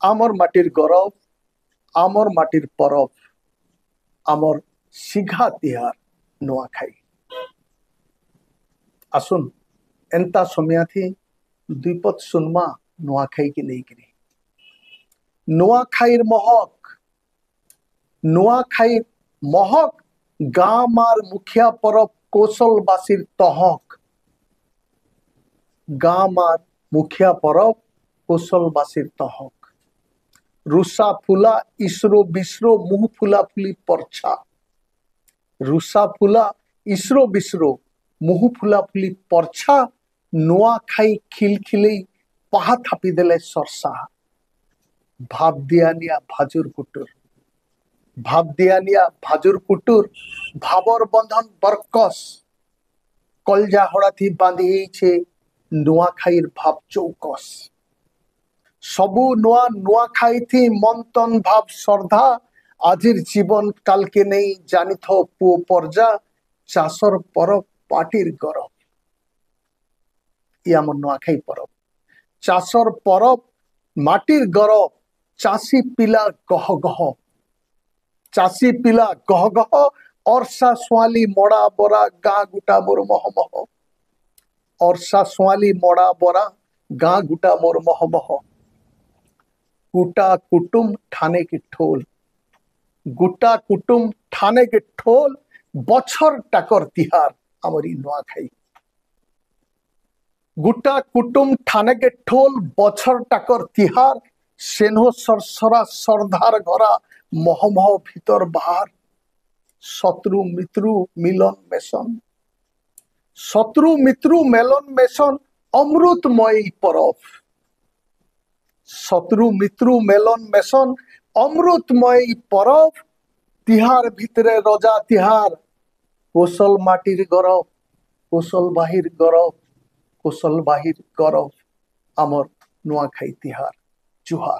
आमर माटिर गौरव आमर माटिर परब आमर सिघा तिहार नुआखाई आसुन एंता समय थी दुईपद सुनमा नुआखाई की नहीं करी नुआखाईर महक गाँ मार मुखिया परब कौशलबासीर तहक गाँ मार मुखिया परब कौशलबासीर तहक रुसा फुला इसरो बिसरो मुह फुला फुली परछा रुसा फुला इसरो बिसरो मुह फुला फुली परछा नुआखाई खिलखिले पाहा थापी देले सरसा भाव दियानिया भाजुर कुटुर भावर बंधन बरकस कलजा हड़ा थी बांधी छे नुआखाईर भाव चौकस सबु नुआखाई थी मंतन भाव श्रद्धा आजिर जीवन काल के नहीं जानी थो पुओ परजा चाषर परब पाटिर गरब ये आम नुआखाई परब चाषर परब माटिर गरब चाषी पिला गह गह अर्षा स्वाली मड़ा बरा गाँ गुटा मोर महमह अर्षा स्वाली मड़ा बरा गाँ गुटा मोर महमह गुटा कुटुम ठाने के ठोल गुटा कुटुम ठाने के ठोल बछर टाकर तिहार आमरी नुआखाई गुटा कुटुम ठाने के ठोल बछर टाकर तिहार सेनो सरसरा सरदार घरा महमह भीतर बाहर शत्रु मित्रु मेलन अमृतमय परब शत्रु मित्रु मेलन मेसन अमृतमय परब तिहार भितरे रजा तिहार कौशल माटिर गरब कौशल बाहिर गरब आमर नुआखाई तिहार जुहार।